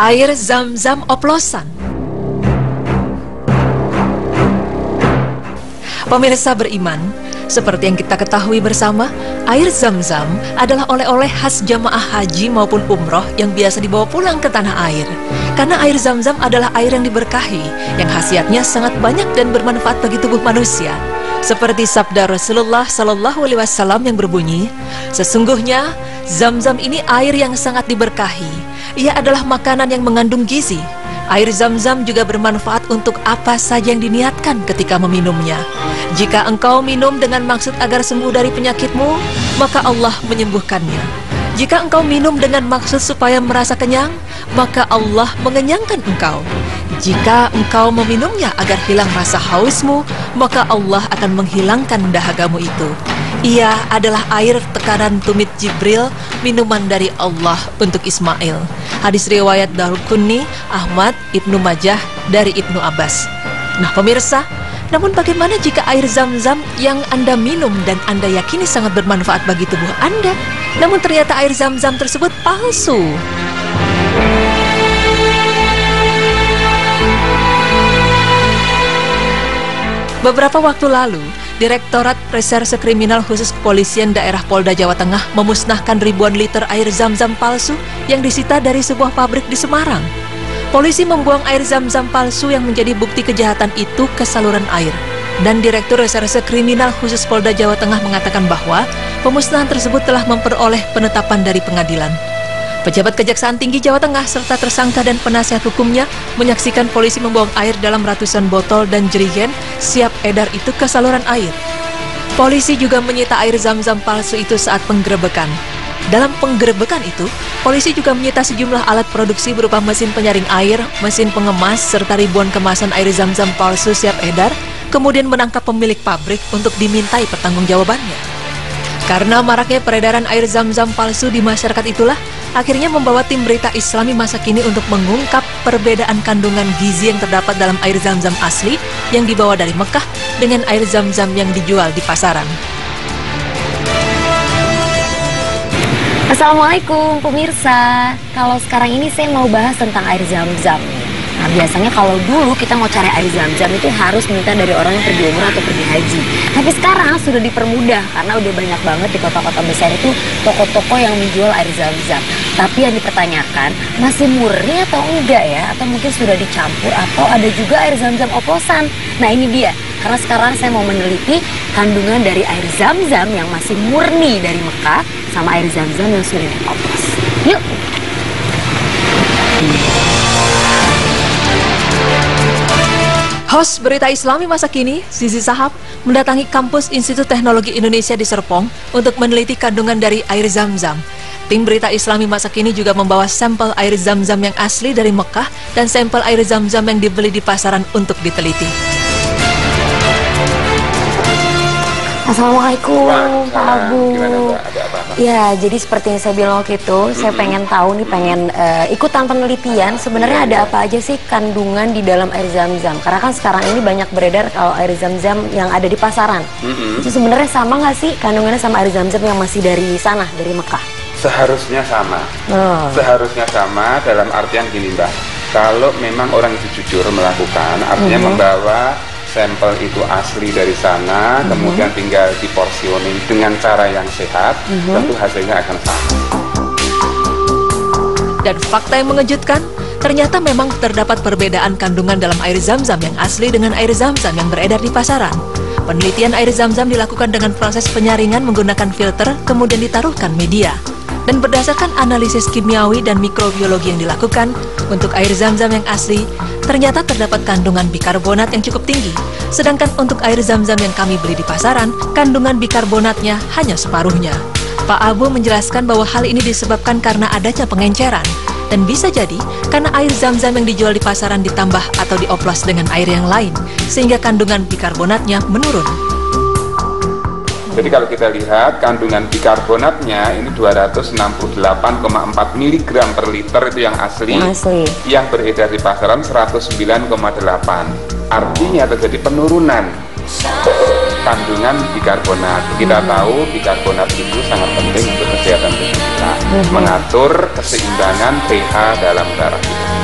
Air Zam-Zam oplosan. Pemirsa beriman, seperti yang kita ketahui bersama, air Zam-Zam adalah oleh-oleh khas jamaah haji maupun umroh yang biasa dibawa pulang ke tanah air. Karena air Zam-Zam adalah air yang diberkahi, yang khasiatnya sangat banyak dan bermanfaat bagi tubuh manusia. Seperti sabda Rasulullah Sallallahu Alaihi Wasallam yang berbunyi, sesungguhnya Zam-Zam ini air yang sangat diberkahi. Ia adalah makanan yang mengandung gizi. Air Zam-Zam juga bermanfaat untuk apa saja yang diniatkan ketika meminumnya. Jika engkau minum dengan maksud agar sembuh dari penyakitmu, maka Allah menyembuhkannya. Jika engkau minum dengan maksud supaya merasa kenyang, maka Allah mengenyangkan engkau. Jika engkau meminumnya agar hilang rasa hausmu, maka Allah akan menghilangkan dahagamu itu. Ia adalah air tekanan tumit Jibril, minuman dari Allah untuk Ismail. Hadis riwayat Daruqutni, Ahmad, Ibnu Majah dari Ibnu Abbas. Nah pemirsa, namun bagaimana jika air Zam-Zam yang Anda minum dan Anda yakini sangat bermanfaat bagi tubuh Anda, namun ternyata air Zam-Zam tersebut palsu? Beberapa waktu lalu, Direktorat Reserse Kriminal Khusus Kepolisian Daerah Polda Jawa Tengah memusnahkan ribuan liter air Zam-Zam palsu yang disita dari sebuah pabrik di Semarang. Polisi membuang air Zam-Zam palsu yang menjadi bukti kejahatan itu ke saluran air. Dan Direktur Reserse Kriminal Khusus Polda Jawa Tengah mengatakan bahwa pemusnahan tersebut telah memperoleh penetapan dari pengadilan. Pejabat Kejaksaan Tinggi Jawa Tengah serta tersangka dan penasihat hukumnya menyaksikan polisi membuang air dalam ratusan botol dan jerigen siap edar itu ke saluran air. Polisi juga menyita air Zam-Zam palsu itu saat penggerebekan. Dalam penggerebekan itu, polisi juga menyita sejumlah alat produksi berupa mesin penyaring air, mesin pengemas, serta ribuan kemasan air Zam-Zam palsu siap edar, kemudian menangkap pemilik pabrik untuk dimintai pertanggungjawabannya. Karena maraknya peredaran air Zam-Zam palsu di masyarakat itulah, akhirnya membawa tim berita Islami masa kini untuk mengungkap perbedaan kandungan gizi yang terdapat dalam air Zam-Zam asli yang dibawa dari Mekah dengan air Zam-Zam yang dijual di pasaran. Assalamualaikum pemirsa. Kalau sekarang ini saya mau bahas tentang air Zam-Zam. Nah biasanya kalau dulu kita mau cari air Zam-Zam itu harus minta dari orang yang pergi umrah atau pergi haji. Tapi sekarang sudah dipermudah karena udah banyak banget di kota-kota besar itu toko-toko yang menjual air Zam-Zam. Tapi yang dipertanyakan masih murni atau enggak ya? Atau mungkin sudah dicampur atau ada juga air Zam-Zam oplosan. Nah ini dia, karena sekarang saya mau meneliti kandungan dari air Zam-Zam yang masih murni dari Mekah sama air Zam-Zam yang sudah dioplos. Yuk! Host Berita Islami Masa Kini, Zizi Sahab, mendatangi kampus Institut Teknologi Indonesia di Serpong untuk meneliti kandungan dari air Zam-Zam. Tim Berita Islami Masa Kini juga membawa sampel air Zam-Zam yang asli dari Mekah dan sampel air Zam-Zam yang dibeli di pasaran untuk diteliti. Assalamualaikum Pak Abu. Ya, jadi seperti yang saya bilang waktu itu, saya pengen tahu nih, pengen ikutan penelitian sebenarnya ada apa aja sih kandungan di dalam air Zam-Zam. Karena kan sekarang ini banyak beredar kalau air Zam-Zam yang ada di pasaran. Itu sebenarnya sama nggak sih kandungannya sama air Zam-Zam yang masih dari sana, dari Mekah? Seharusnya sama. Seharusnya sama dalam artian gini Mbak. Kalau memang orang itu jujur melakukan, artinya membawa sampel itu asli dari sana, kemudian tinggal diporsionin dengan cara yang sehat, tentu hasilnya akan sama. Dan fakta yang mengejutkan, ternyata memang terdapat perbedaan kandungan dalam air Zam-Zam yang asli dengan air Zam-Zam yang beredar di pasaran. Penelitian air Zam-Zam dilakukan dengan proses penyaringan menggunakan filter, kemudian ditaruhkan media. Dan berdasarkan analisis kimiawi dan mikrobiologi yang dilakukan, untuk air Zam-Zam yang asli, ternyata terdapat kandungan bikarbonat yang cukup tinggi. Sedangkan untuk air Zam-Zam yang kami beli di pasaran, kandungan bikarbonatnya hanya separuhnya. Pak Abu menjelaskan bahwa hal ini disebabkan karena adanya pengenceran. Dan bisa jadi karena air Zam-Zam yang dijual di pasaran ditambah atau dioplos dengan air yang lain, sehingga kandungan bikarbonatnya menurun. Jadi kalau kita lihat kandungan bikarbonatnya ini 268,4 mg per liter itu yang asli. Yang beredar di pasaran 109,8. Artinya terjadi penurunan kandungan bikarbonat. Kita tahu bikarbonat itu sangat penting untuk kesehatan tubuh kita, mengatur keseimbangan pH dalam darah kita.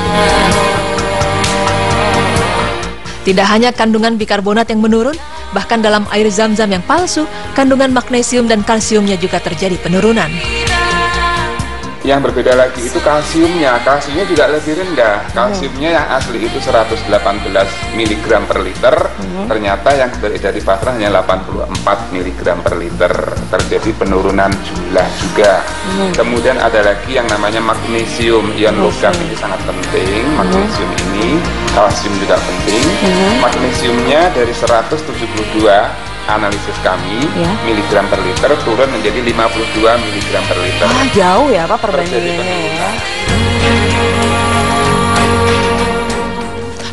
Tidak hanya kandungan bikarbonat yang menurun, bahkan dalam air zam-zam yang palsu, kandungan magnesium dan kalsiumnya juga terjadi penurunan. Yang berbeda lagi itu kalsiumnya juga lebih rendah. Kalsiumnya yang asli itu 118 mg per liter, ternyata yang beredar di pasaran hanya 84 mg per liter. Terjadi penurunan jumlah juga. Kemudian ada lagi yang namanya magnesium. Ion logam ini sangat penting. Magnesium ini, kalsium juga penting. Magnesiumnya dari 172 analisis kami, miligram per liter turun menjadi 52 miligram per liter. Jauh ya Pak perbandingannya ya.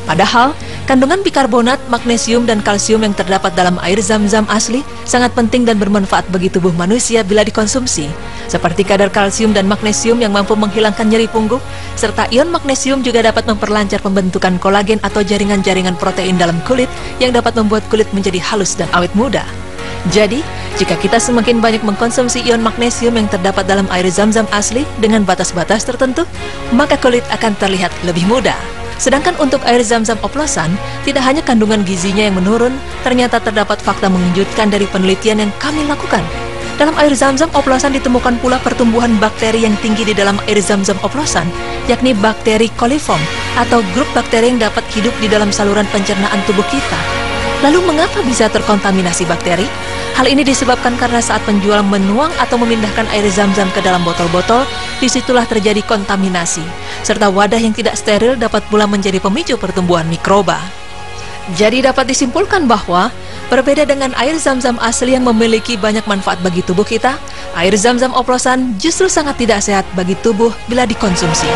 Padahal, kandungan bikarbonat, magnesium, dan kalsium yang terdapat dalam air zam-zam asli sangat penting dan bermanfaat bagi tubuh manusia bila dikonsumsi. Seperti kadar kalsium dan magnesium yang mampu menghilangkan nyeri punggung, serta ion magnesium juga dapat memperlancar pembentukan kolagen atau jaringan-jaringan protein dalam kulit yang dapat membuat kulit menjadi halus dan awet muda. Jadi, jika kita semakin banyak mengkonsumsi ion magnesium yang terdapat dalam air zam-zam asli dengan batas-batas tertentu, maka kulit akan terlihat lebih muda. Sedangkan untuk air zam-zam oplosan, tidak hanya kandungan gizinya yang menurun, ternyata terdapat fakta mengejutkan dari penelitian yang kami lakukan. Dalam air zam-zam oplosan ditemukan pula pertumbuhan bakteri yang tinggi di dalam air zam-zam oplosan, yakni bakteri coliform atau grup bakteri yang dapat hidup di dalam saluran pencernaan tubuh kita. Lalu mengapa bisa terkontaminasi bakteri? Hal ini disebabkan karena saat penjual menuang atau memindahkan air zam-zam ke dalam botol-botol, disitulah terjadi kontaminasi, serta wadah yang tidak steril dapat pula menjadi pemicu pertumbuhan mikroba. Jadi dapat disimpulkan bahwa, berbeda dengan air zam-zam asli yang memiliki banyak manfaat bagi tubuh kita, air zam-zam oplosan justru sangat tidak sehat bagi tubuh bila dikonsumsi.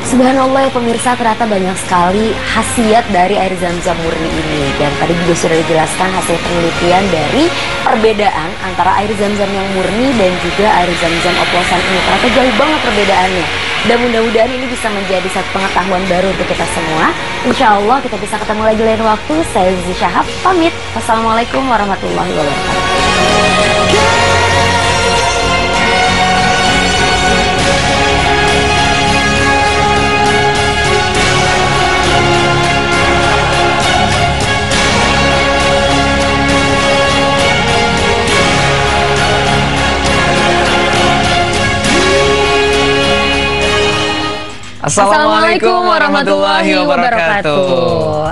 Subhanallah ya pemirsa, ternyata banyak sekali khasiat dari air zam-zam murni ini. Dan tadi juga sudah dijelaskan hasil penelitian dari perbedaan antara air zam-zam yang murni dan juga air zam-zam oplosan ini. Ternyata jauh banget perbedaannya. Dan mudah-mudahan ini bisa menjadi satu pengetahuan baru untuk kita semua. Insya Allah kita bisa ketemu lagi lain waktu. Saya Zizi Syahab, pamit. Wassalamualaikum warahmatullahi wabarakatuh. Assalamualaikum warahmatullahi wabarakatuh.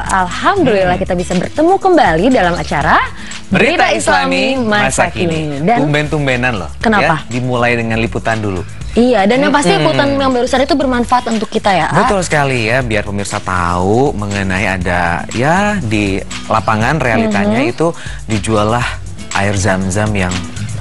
Alhamdulillah kita bisa bertemu kembali dalam acara Berita Islami Masa Kini. Dan tumben-tumbenan loh. Kenapa? Ya, dimulai dengan liputan dulu. Iya, dan yang pasti liputan yang barusan itu bermanfaat untuk kita ya. Betul sekali ya, biar pemirsa tahu mengenai ada ya di lapangan realitanya itu dijuallah air zam-zam yang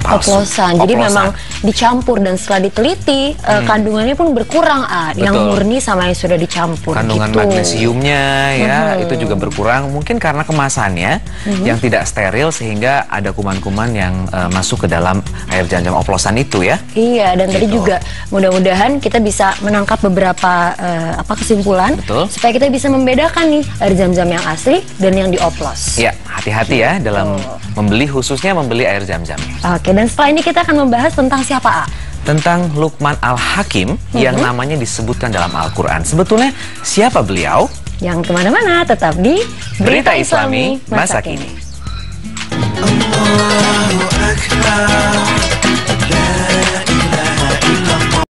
oplosan. Jadi memang dicampur dan setelah diteliti kandungannya pun berkurang yang murni sama yang sudah dicampur. Kandungan magnesiumnya ya itu juga berkurang mungkin karena kemasannya yang tidak steril sehingga ada kuman-kuman yang masuk ke dalam air zam-zam oplosan itu ya. Iya, dan tadi juga mudah-mudahan kita bisa menangkap beberapa kesimpulan supaya kita bisa membedakan nih air zam-zam yang asli dan yang dioplos. Iya, hati-hati ya dalam membeli, khususnya membeli air zam-zam. Oke, dan setelah ini kita akan membahas tentang siapa, A? Tentang Luqman Al-Hakim yang namanya disebutkan dalam Al-Quran. Sebetulnya siapa beliau? Yang kemana-mana tetap di Berita Islami Masa Kini.